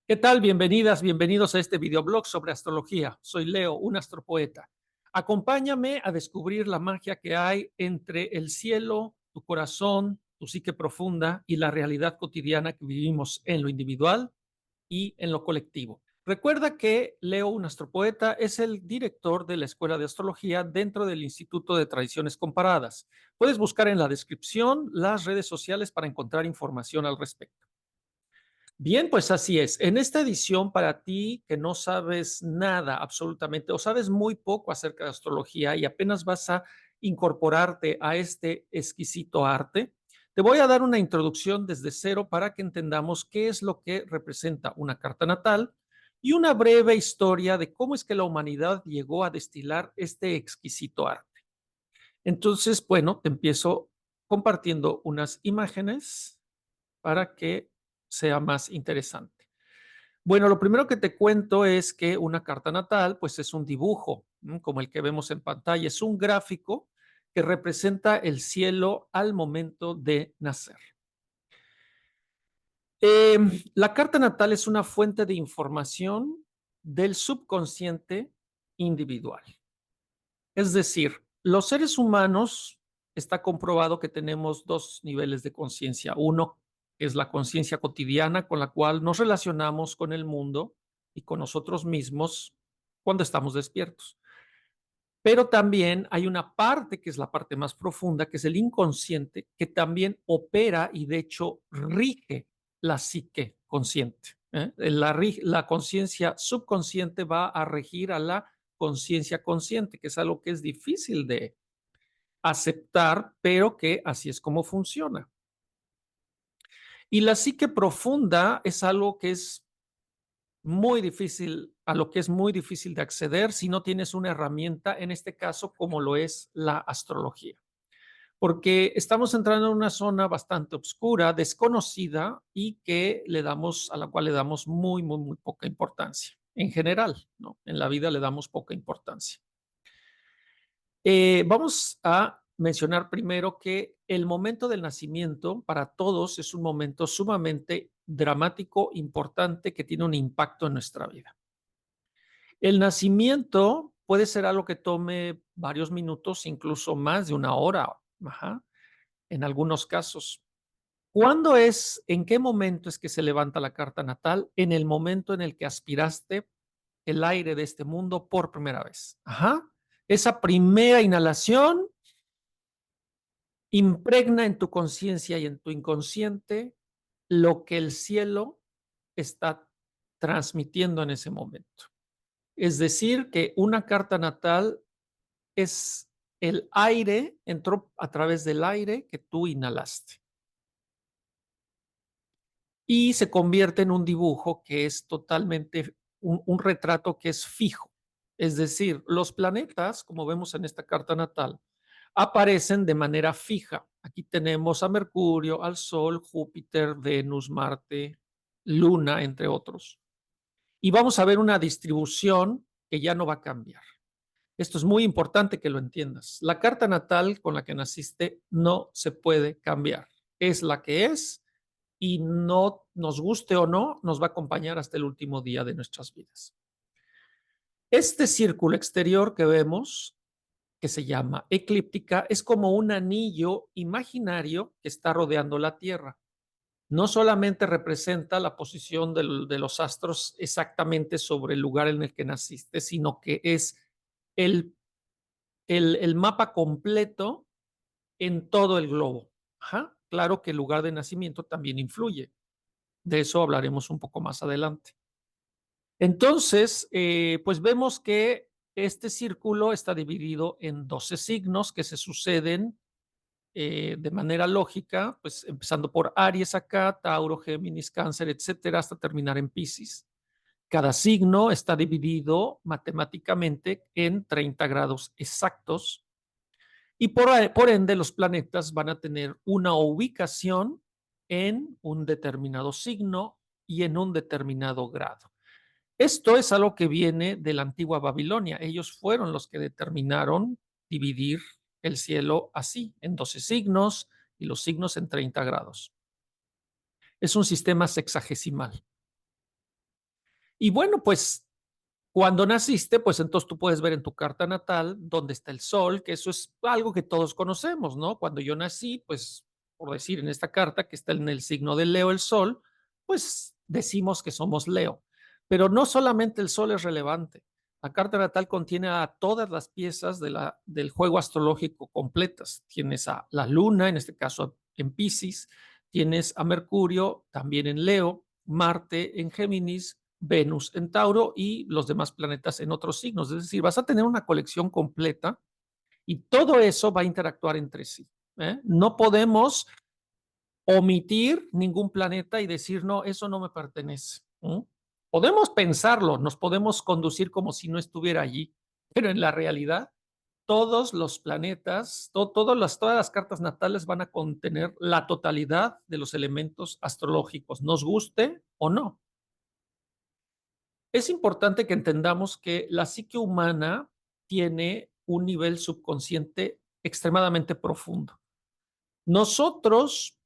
¿Qué tal? Bienvenidas, bienvenidos a este videoblog sobre astrología. Soy Leo, un astropoeta. Acompáñame a descubrir la magia que hay entre el cielo, tu corazón, tu psique profunda y la realidad cotidiana que vivimos en lo individual y en lo colectivo. Recuerda que Leo, un astropoeta, es el director de la Escuela de Astrología dentro del Instituto de Tradiciones Comparadas. Puedes buscar en la descripción las redes sociales para encontrar información al respecto. Bien, pues así es. En esta edición, para ti que no sabes nada absolutamente o sabes muy poco acerca de astrología y apenas vas a incorporarte a este exquisito arte, te voy a dar una introducción desde cero para que entendamos qué es lo que representa una carta natal y una breve historia de cómo es que la humanidad llegó a destilar este exquisito arte. Entonces, bueno, te empiezo compartiendo unas imágenes para que sea más interesante. Bueno, lo primero que te cuento es que una carta natal, pues es un dibujo, como el que vemos en pantalla, es un gráfico que representa el cielo al momento de nacer. La carta natal es una fuente de información del subconsciente individual. Es decir, los seres humanos está comprobado que tenemos dos niveles de conciencia. Uno es la conciencia cotidiana con la cual nos relacionamos con el mundo y con nosotros mismos cuando estamos despiertos. Pero también hay una parte que es la parte más profunda, que es el inconsciente, que también opera y de hecho rige la psique consciente. La conciencia subconsciente va a regir a la conciencia consciente, que es algo que es difícil de aceptar, pero que así es como funciona. Y la psique profunda es algo que es muy difícil, a lo que es muy difícil de acceder si no tienes una herramienta, en este caso, como lo es la astrología. Porque estamos entrando en una zona bastante oscura, desconocida y que le damos, a la cual le damos muy, muy, muy poca importancia. En general, ¿no? En la vida le damos poca importancia. Vamos a mencionar primero que el momento del nacimiento para todos es un momento sumamente dramático, importante, que tiene un impacto en nuestra vida. El nacimiento puede ser algo que tome varios minutos, incluso más de una hora, ajá, en algunos casos. ¿Cuándo es, en qué momento es que se levanta la carta natal? En el momento en el que aspiraste el aire de este mundo por primera vez. Ajá. Esa primera inhalación impregna en tu conciencia y en tu inconsciente lo que el cielo está transmitiendo en ese momento. Es decir, que una carta natal es el aire, entró a través del aire que tú inhalaste y se convierte en un dibujo que es totalmente un retrato que es fijo. Es decir, los planetas, como vemos en esta carta natal, aparecen de manera fija. Aquí tenemos a Mercurio, al Sol, Júpiter, Venus, Marte, Luna, entre otros. Y vamos a ver una distribución que ya no va a cambiar. Esto es muy importante que lo entiendas. La carta natal con la que naciste no se puede cambiar. Es la que es y no nos guste o no, nos va a acompañar hasta el último día de nuestras vidas. Este círculo exterior que vemos, que se llama eclíptica, es como un anillo imaginario que está rodeando la Tierra. No solamente representa la posición de los astros exactamente sobre el lugar en el que naciste, sino que es el, el mapa completo en todo el globo. Ajá. Claro que el lugar de nacimiento también influye. De eso hablaremos un poco más adelante. Entonces, pues vemos que este círculo está dividido en 12 signos que se suceden de manera lógica, pues empezando por Aries acá, Tauro, Géminis, Cáncer, etcétera, hasta terminar en Piscis. Cada signo está dividido matemáticamente en 30 grados exactos y por ende los planetas van a tener una ubicación en un determinado signo y en un determinado grado. Esto es algo que viene de la antigua Babilonia. Ellos fueron los que determinaron dividir el cielo así, en 12 signos y los signos en 30 grados. Es un sistema sexagesimal. Y bueno, pues cuando naciste, pues entonces tú puedes ver en tu carta natal dónde está el sol, que eso es algo que todos conocemos, ¿no? Cuando yo nací, pues por decir en esta carta que está en el signo de Leo el sol, pues decimos que somos Leo. Pero no solamente el sol es relevante. La carta natal contiene a todas las piezas del juego astrológico completas. Tienes a la luna, en este caso en Pisces, tienes a Mercurio también en Leo, Marte en Géminis, Venus en Tauro y los demás planetas en otros signos. Es decir, vas a tener una colección completa y todo eso va a interactuar entre sí. No podemos omitir ningún planeta y decir, no, eso no me pertenece. Podemos pensarlo, nos podemos conducir como si no estuviera allí, pero en la realidad todos los planetas, todas las cartas natales van a contener la totalidad de los elementos astrológicos, nos guste o no. Es importante que entendamos que la psique humana tiene un nivel subconsciente extremadamente profundo. Nosotros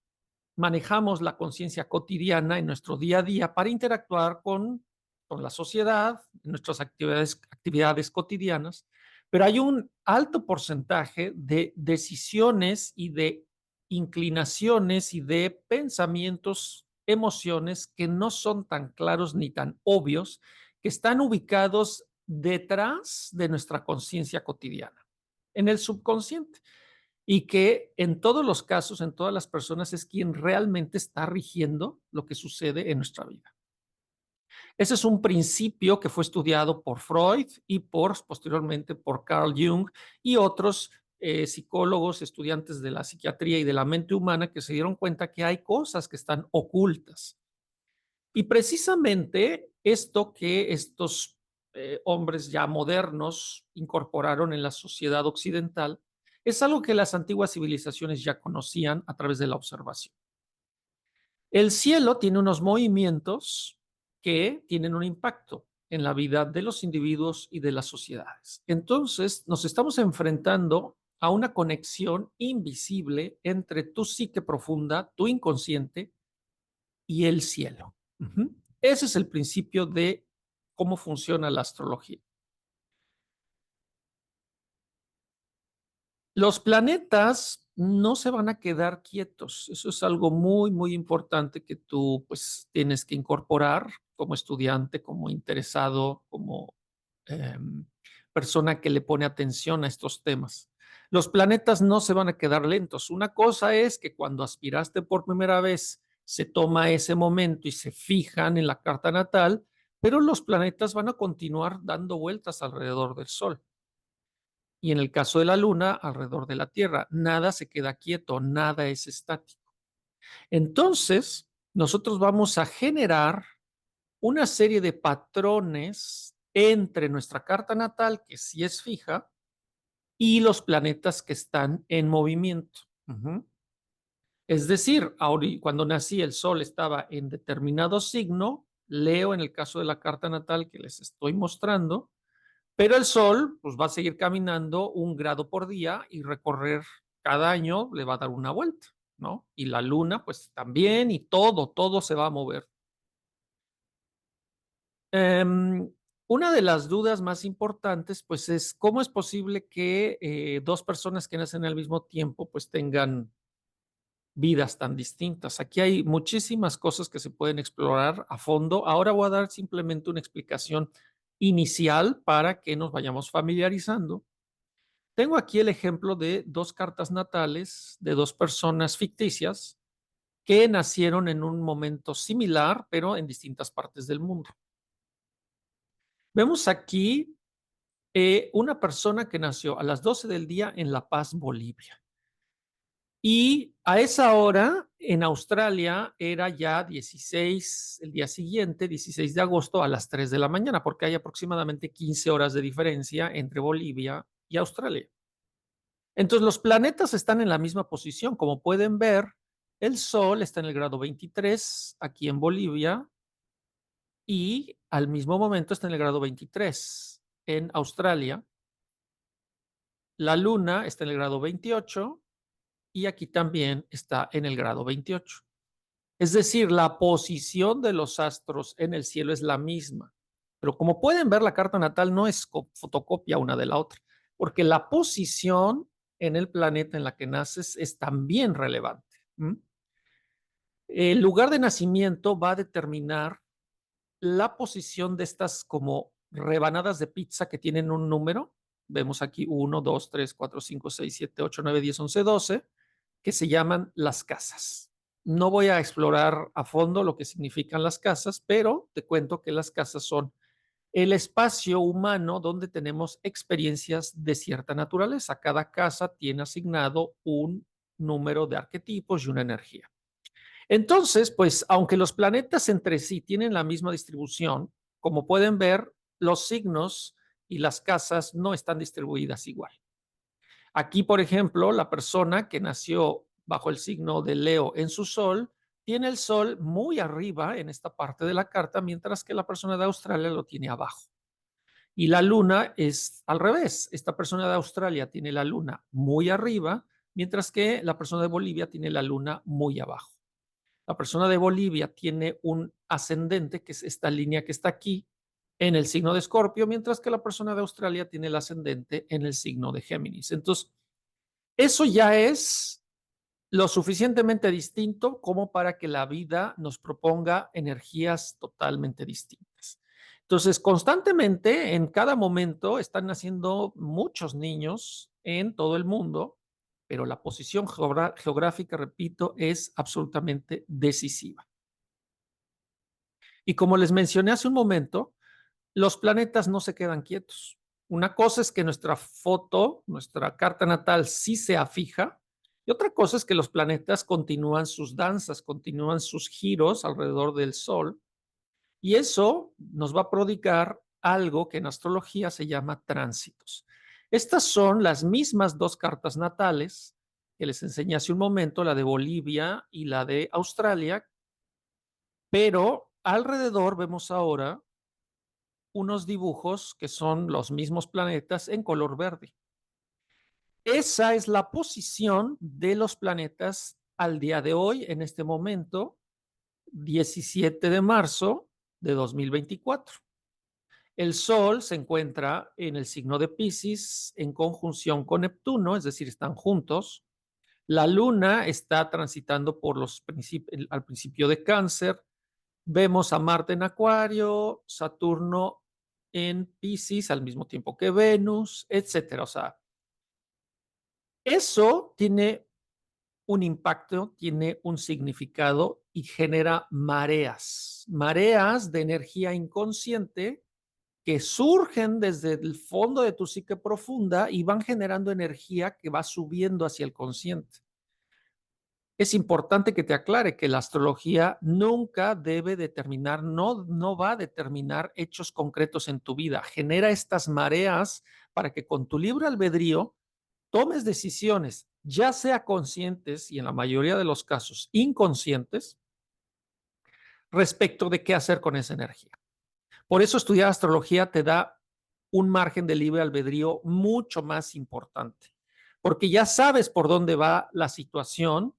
manejamos la conciencia cotidiana en nuestro día a día para interactuar con la sociedad, en nuestras actividades cotidianas, pero hay un alto porcentaje de decisiones y de inclinaciones y de pensamientos, emociones que no son tan claros ni tan obvios, que están ubicados detrás de nuestra conciencia cotidiana, en el subconsciente y que en todos los casos, en todas las personas, es quien realmente está rigiendo lo que sucede en nuestra vida. Ese es un principio que fue estudiado por Freud y posteriormente por Carl Jung y otros psicólogos, estudiantes de la psiquiatría y de la mente humana que se dieron cuenta que hay cosas que están ocultas. Y precisamente esto que estos hombres ya modernos incorporaron en la sociedad occidental es algo que las antiguas civilizaciones ya conocían a través de la observación. El cielo tiene unos movimientos que tienen un impacto en la vida de los individuos y de las sociedades. Entonces, nos estamos enfrentando a una conexión invisible entre tu psique profunda, tu inconsciente y el cielo. Ese es el principio de cómo funciona la astrología. Los planetas no se van a quedar quietos. Eso es algo muy, muy importante que tú pues tienes que incorporar como estudiante, como interesado, como eh, persona que le pone atención a estos temas. Los planetas no se van a quedar lentos. Una cosa es que cuando aspiraste por primera vez se toma ese momento y se fijan en la carta natal, pero los planetas van a continuar dando vueltas alrededor del Sol. Y en el caso de la Luna, alrededor de la Tierra, nada se queda quieto, nada es estático. Entonces, nosotros vamos a generar una serie de patrones entre nuestra carta natal, que sí es fija, y los planetas que están en movimiento. Es decir, cuando nací el Sol estaba en determinado signo, Leo en el caso de la carta natal que les estoy mostrando, pero el Sol pues, va a seguir caminando 1 grado por día y recorrer cada año le va a dar una vuelta, ¿no? Y la Luna pues también y todo se va a mover. Una de las dudas más importantes, pues, es cómo es posible que dos personas que nacen al mismo tiempo, pues, tengan vidas tan distintas. Aquí hay muchísimas cosas que se pueden explorar a fondo. Ahora voy a dar simplemente una explicación inicial para que nos vayamos familiarizando. Tengo aquí el ejemplo de dos cartas natales de dos personas ficticias que nacieron en un momento similar, pero en distintas partes del mundo. Vemos aquí una persona que nació a las 12 del día en La Paz, Bolivia. Y a esa hora en Australia era ya 16, el día siguiente, 16 de agosto a las 3 de la mañana, porque hay aproximadamente 15 horas de diferencia entre Bolivia y Australia. Entonces los planetas están en la misma posición. Como pueden ver, el Sol está en el grado 23 aquí en Bolivia y al mismo momento está en el grado 23 en Australia. La Luna está en el grado 28 y aquí también está en el grado 28. Es decir, la posición de los astros en el cielo es la misma. Pero como pueden ver, la carta natal no es fotocopia una de la otra, porque la posición en el planeta en la que naces es también relevante. ¿M? El lugar de nacimiento va a determinar la posición de estas como rebanadas de pizza que tienen un número. Vemos aquí 1, 2, 3, 4, 5, 6, 7, 8, 9, 10, 11, 12, que se llaman las casas. No voy a explorar a fondo lo que significan las casas, pero te cuento que las casas son el espacio humano donde tenemos experiencias de cierta naturaleza. Cada casa tiene asignado un número de arquetipos y una energía. Entonces, pues, aunque los planetas entre sí tienen la misma distribución, como pueden ver, los signos y las casas no están distribuidas igual. Aquí, por ejemplo, la persona que nació bajo el signo de Leo en su sol, tiene el sol muy arriba en esta parte de la carta, mientras que la persona de Australia lo tiene abajo. Y la luna es al revés. Esta persona de Australia tiene la luna muy arriba, mientras que la persona de Bolivia tiene la luna muy abajo. La persona de Bolivia tiene un ascendente, que es esta línea que está aquí, en el signo de Escorpio, mientras que la persona de Australia tiene el ascendente en el signo de Géminis. Entonces, eso ya es lo suficientemente distinto como para que la vida nos proponga energías totalmente distintas. Entonces, constantemente, en cada momento, están naciendo muchos niños en todo el mundo, pero la posición geográfica, repito, es absolutamente decisiva. Y como les mencioné hace un momento, los planetas no se quedan quietos. Una cosa es que nuestra foto, nuestra carta natal sí sea fija, y otra cosa es que los planetas continúan sus danzas, continúan sus giros alrededor del Sol, y eso nos va a prodigar algo que en astrología se llama tránsitos. Estas son las mismas dos cartas natales que les enseñé hace un momento, la de Bolivia y la de Australia, pero alrededor vemos ahora unos dibujos que son los mismos planetas en color verde. Esa es la posición de los planetas al día de hoy, en este momento, 17 de marzo de 2024. El Sol se encuentra en el signo de Pisces en conjunción con Neptuno, es decir, están juntos. La Luna está transitando por al principio de Cáncer. Vemos a Marte en Acuario, Saturno en Pisces al mismo tiempo que Venus, etcétera. O sea, eso tiene un impacto, tiene un significado y genera mareas, mareas de energía inconsciente que surgen desde el fondo de tu psique profunda y van generando energía que va subiendo hacia el consciente. Es importante que te aclare que la astrología nunca debe determinar, no va a determinar hechos concretos en tu vida. Genera estas mareas para que con tu libre albedrío tomes decisiones, ya sea conscientes y en la mayoría de los casos inconscientes, respecto de qué hacer con esa energía. Por eso estudiar astrología te da un margen de libre albedrío mucho más importante, porque ya sabes por dónde va la situación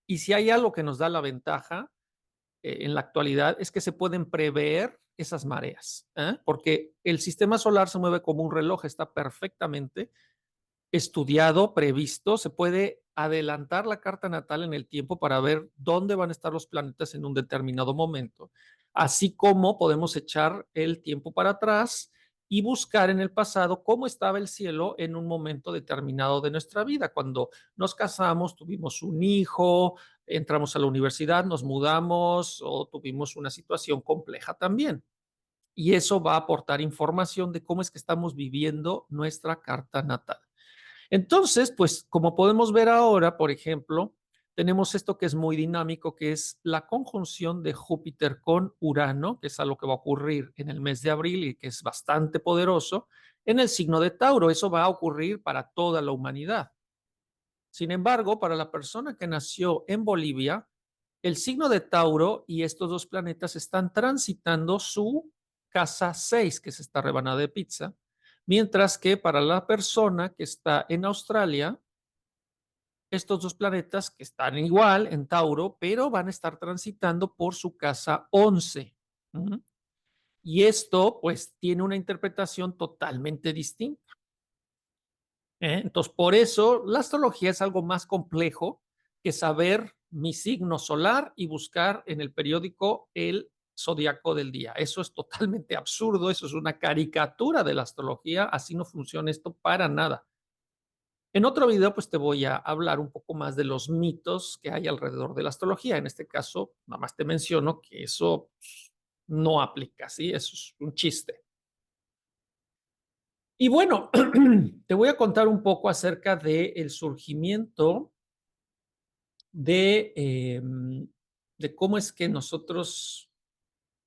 y si hay algo que nos da la ventaja en la actualidad es que se pueden prever esas mareas, porque el sistema solar se mueve como un reloj, está perfectamente estudiado, previsto, se puede adelantar la carta natal en el tiempo para ver dónde van a estar los planetas en un determinado momento, así como podemos echar el tiempo para atrás y buscar en el pasado cómo estaba el cielo en un momento determinado de nuestra vida. Cuando nos casamos, tuvimos un hijo, entramos a la universidad, nos mudamos o tuvimos una situación compleja también. Y eso va a aportar información de cómo es que estamos viviendo nuestra carta natal. Entonces, pues como podemos ver ahora, por ejemplo, tenemos esto que es muy dinámico, que es la conjunción de Júpiter con Urano, que es algo que va a ocurrir en el mes de abril y que es bastante poderoso, en el signo de Tauro. Eso va a ocurrir para toda la humanidad. Sin embargo, para la persona que nació en Bolivia, el signo de Tauro y estos dos planetas están transitando su casa 6, que es esta rebanada de pizza, mientras que para la persona que está en Australia, estos dos planetas que están igual en Tauro, pero van a estar transitando por su casa 11. Y esto, pues, tiene una interpretación totalmente distinta. Entonces, por eso la astrología es algo más complejo que saber mi signo solar y buscar en el periódico el zodiaco del día. Eso es totalmente absurdo, eso es una caricatura de la astrología, así no funciona esto para nada. En otro video, pues te voy a hablar un poco más de los mitos que hay alrededor de la astrología. En este caso, nada más te menciono que eso pues, no aplica, ¿sí? Eso es un chiste. Y bueno, te voy a contar un poco acerca del surgimiento de, de cómo es que nosotros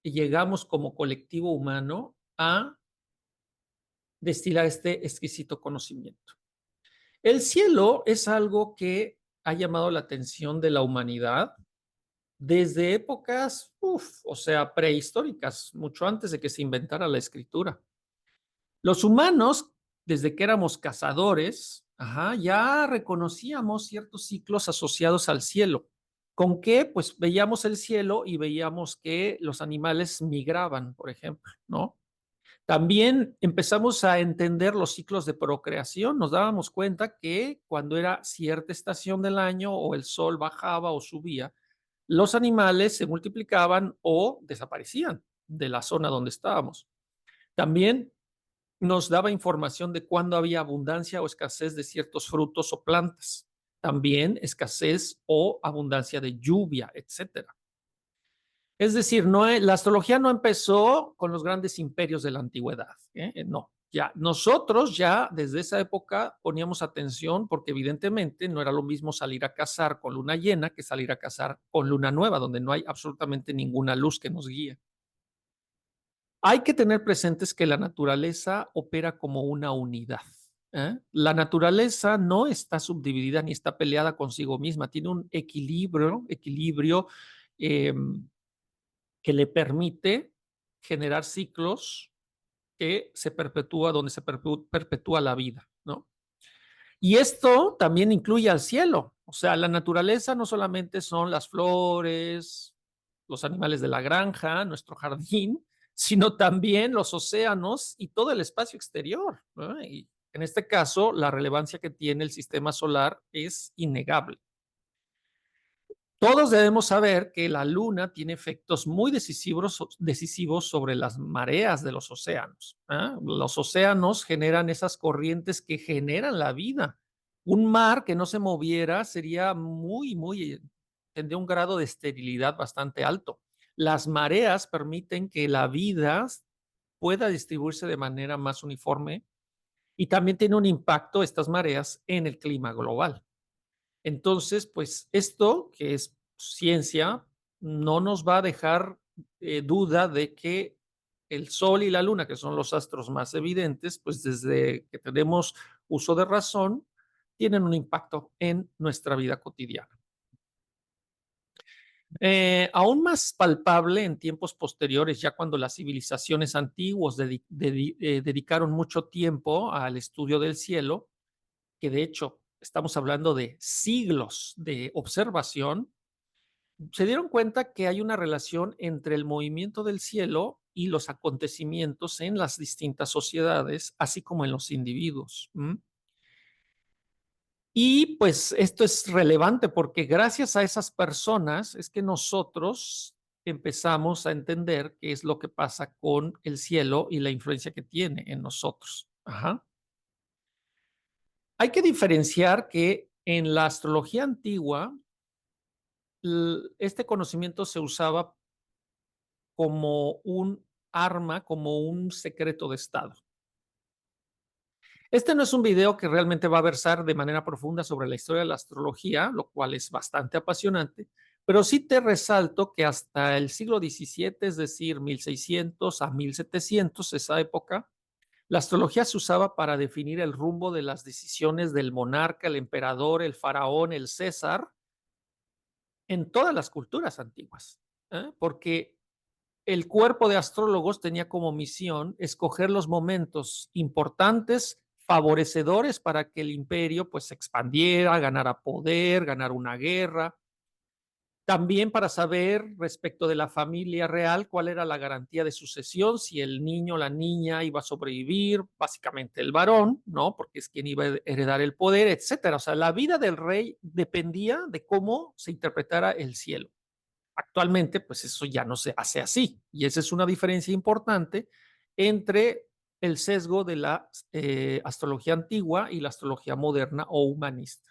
llegamos como colectivo humano a destilar este exquisito conocimiento. El cielo es algo que ha llamado la atención de la humanidad desde épocas, o sea, prehistóricas, mucho antes de que se inventara la escritura. Los humanos, desde que éramos cazadores, ya reconocíamos ciertos ciclos asociados al cielo. ¿Con qué? Pues veíamos el cielo y veíamos que los animales migraban, por ejemplo, ¿no? También empezamos a entender los ciclos de procreación. Nos dábamos cuenta que cuando era cierta estación del año o el sol bajaba o subía, los animales se multiplicaban o desaparecían de la zona donde estábamos. También nos daba información de cuándo había abundancia o escasez de ciertos frutos o plantas. También escasez o abundancia de lluvia, etcétera. Es decir, la astrología no empezó con los grandes imperios de la antigüedad. No, ya nosotros ya desde esa época poníamos atención porque evidentemente no era lo mismo salir a cazar con luna llena que salir a cazar con luna nueva, donde no hay absolutamente ninguna luz que nos guíe. Hay que tener presentes que la naturaleza opera como una unidad. La naturaleza no está subdividida ni está peleada consigo misma, tiene un equilibrio eh, que le permite generar ciclos que se perpetúa, donde se perpetúa la vida, ¿no? Y esto también incluye al cielo, o sea, la naturaleza no solamente son las flores, los animales de la granja, nuestro jardín, sino también los océanos y todo el espacio exterior, ¿no? Y en este caso, la relevancia que tiene el sistema solar es innegable. Todos debemos saber que la luna tiene efectos muy decisivos sobre las mareas de los océanos. Los océanos generan esas corrientes que generan la vida. Un mar que no se moviera sería tendría un grado de esterilidad bastante alto. Las mareas permiten que la vida pueda distribuirse de manera más uniforme y también tiene un impacto estas mareas en el clima global. Entonces, pues esto, que es ciencia, no nos va a dejar duda de que el Sol y la Luna, que son los astros más evidentes, pues desde que tenemos uso de razón, tienen un impacto en nuestra vida cotidiana. Aún más palpable en tiempos posteriores, ya cuando las civilizaciones antiguas dedicaron mucho tiempo al estudio del cielo, que de hecho estamos hablando de siglos de observación, se dieron cuenta que hay una relación entre el movimiento del cielo y los acontecimientos en las distintas sociedades, así como en los individuos. Y pues esto es relevante porque gracias a esas personas es que nosotros empezamos a entender qué es lo que pasa con el cielo y la influencia que tiene en nosotros. Ajá. Hay que diferenciar que en la astrología antigua, este conocimiento se usaba como un arma, como un secreto de Estado. Este no es un video que realmente va a versar de manera profunda sobre la historia de la astrología, lo cual es bastante apasionante, pero sí te resalto que hasta el siglo XVII, es decir, 1600 a 1700, esa época, la astrología se usaba para definir el rumbo de las decisiones del monarca, el emperador, el faraón, el César, en todas las culturas antiguas, porque el cuerpo de astrólogos tenía como misión escoger los momentos importantes, favorecedores para que el imperio pues se expandiera, ganara poder, ganara una guerra. También para saber respecto de la familia real cuál era la garantía de sucesión, si el niño o la niña iba a sobrevivir, básicamente el varón, ¿no? Porque es quien iba a heredar el poder, etcétera. O sea, la vida del rey dependía de cómo se interpretara el cielo. Actualmente, pues eso ya no se hace así. Y esa es una diferencia importante entre el sesgo de la astrología antigua y la astrología moderna o humanista.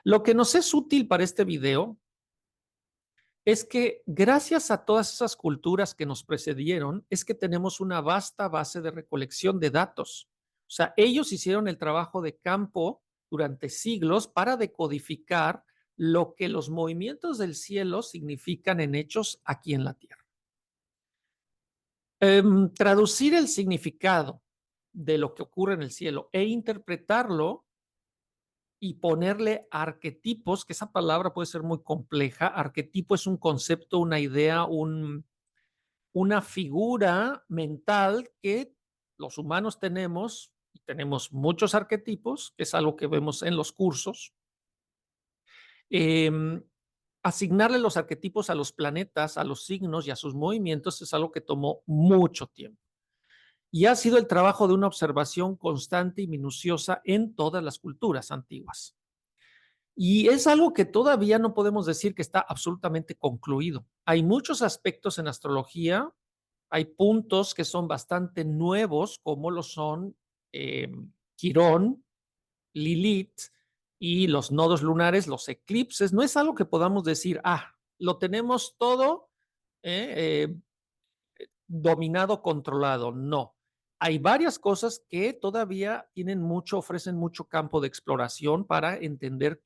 Lo que nos es útil para este video es que gracias a todas esas culturas que nos precedieron, es que tenemos una vasta base de recolección de datos. O sea, ellos hicieron el trabajo de campo durante siglos para decodificar lo que los movimientos del cielo significan en hechos aquí en la Tierra. Traducir el significado de lo que ocurre en el cielo e interpretarlo y ponerle arquetipos, que esa palabra puede ser muy compleja. Arquetipo es un concepto, una idea, una figura mental que los humanos tenemos, y tenemos muchos arquetipos, que es algo que vemos en los cursos. Asignarle los arquetipos a los planetas, a los signos y a sus movimientos es algo que tomó mucho tiempo. Y ha sido el trabajo de una observación constante y minuciosa en todas las culturas antiguas. Y es algo que todavía no podemos decir que está absolutamente concluido. Hay muchos aspectos en astrología, hay puntos que son bastante nuevos, como lo son Quirón, Lilith y los nodos lunares, los eclipses. No es algo que podamos decir, lo tenemos todo dominado, controlado. No. Hay varias cosas que todavía tienen mucho, ofrecen mucho campo de exploración para entender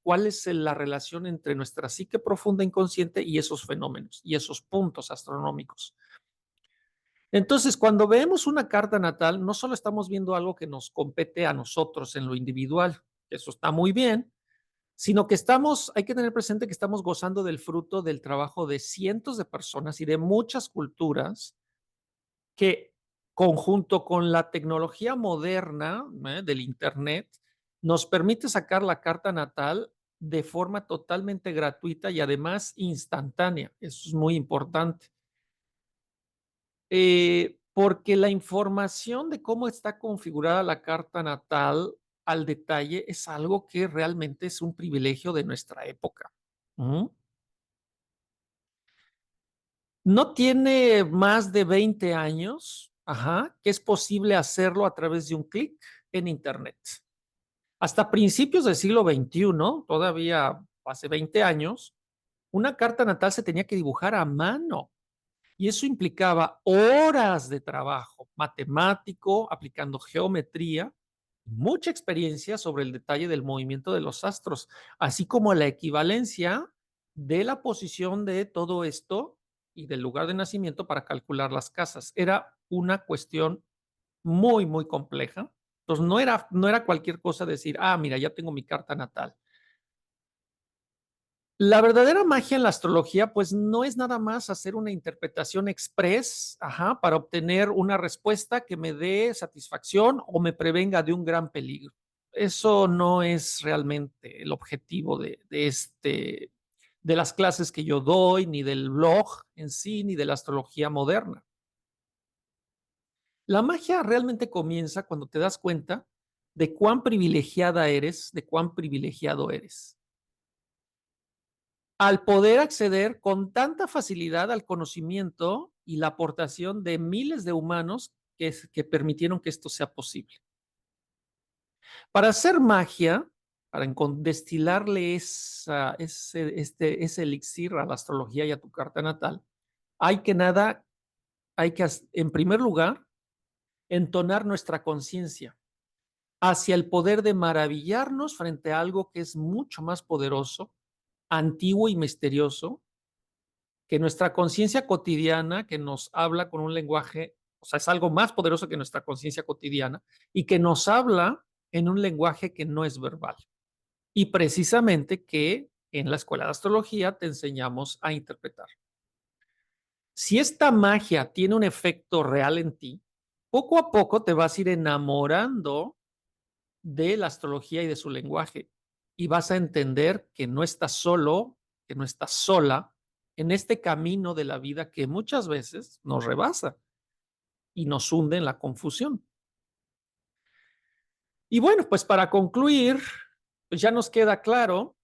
cuál es la relación entre nuestra psique profunda inconsciente y esos fenómenos y esos puntos astronómicos. Entonces, cuando vemos una carta natal, no solo estamos viendo algo que nos compete a nosotros en lo individual, eso está muy bien, sino que hay que tener presente que estamos gozando del fruto del trabajo de cientos de personas y de muchas culturas que, conjunto con la tecnología moderna del Internet, nos permite sacar la carta natal de forma totalmente gratuita y además instantánea. Eso es muy importante. Porque la información de cómo está configurada la carta natal al detalle es algo que realmente es un privilegio de nuestra época. No tiene más de 20 años, que es posible hacerlo a través de un clic en Internet. Hasta principios del siglo XXI, todavía hace 20 años, una carta natal se tenía que dibujar a mano. Y eso implicaba horas de trabajo matemático, aplicando geometría, mucha experiencia sobre el detalle del movimiento de los astros, así como la equivalencia de la posición de todo esto y del lugar de nacimiento para calcular las casas. Era una cuestión muy, muy compleja. Entonces, no era cualquier cosa decir, mira, ya tengo mi carta natal. La verdadera magia en la astrología, pues no es nada más hacer una interpretación express, para obtener una respuesta que me dé satisfacción o me prevenga de un gran peligro. Eso no es realmente el objetivo de las clases que yo doy, ni del blog en sí, ni de la astrología moderna. La magia realmente comienza cuando te das cuenta de cuán privilegiada eres, de cuán privilegiado eres, al poder acceder con tanta facilidad al conocimiento y la aportación de miles de humanos que permitieron que esto sea posible. Para hacer magia, para destilarle ese elixir a la astrología y a tu carta natal, hay que, en primer lugar, entonar nuestra conciencia hacia el poder de maravillarnos frente a algo que es mucho más poderoso, antiguo y misterioso, que nuestra conciencia cotidiana, que nos habla con un lenguaje, o sea, es algo más poderoso que nuestra conciencia cotidiana y que nos habla en un lenguaje que no es verbal. Y precisamente que en la escuela de astrología te enseñamos a interpretar. Si esta magia tiene un efecto real en ti, poco a poco te vas a ir enamorando de la astrología y de su lenguaje y vas a entender que no estás solo que no estás sola en este camino de la vida que muchas veces nos rebasa y nos hunde en la confusión. Y bueno, pues para concluir, pues ya nos queda claro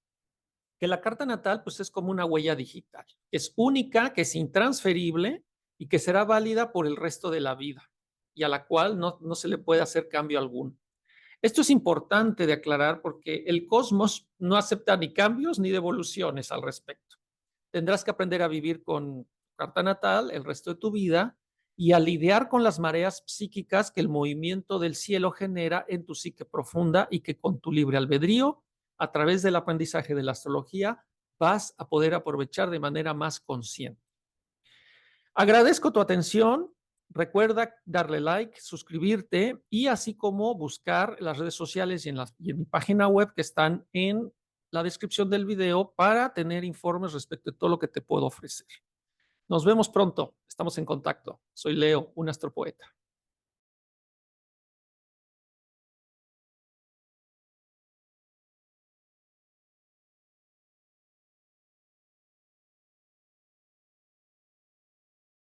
que la carta natal pues es como una huella digital. Es única, que es intransferible y que será válida por el resto de la vida y a la cual no se le puede hacer cambio alguno. Esto es importante de aclarar porque el cosmos no acepta ni cambios ni devoluciones al respecto. Tendrás que aprender a vivir con carta natal el resto de tu vida y a lidiar con las mareas psíquicas que el movimiento del cielo genera en tu psique profunda y que con tu libre albedrío, a través del aprendizaje de la astrología, vas a poder aprovechar de manera más consciente. Agradezco tu atención. Recuerda darle like, suscribirte y así como buscar las redes sociales y en mi página web que están en la descripción del video para tener informes respecto de todo lo que te puedo ofrecer. Nos vemos pronto. Estamos en contacto. Soy Leo, un astropoeta.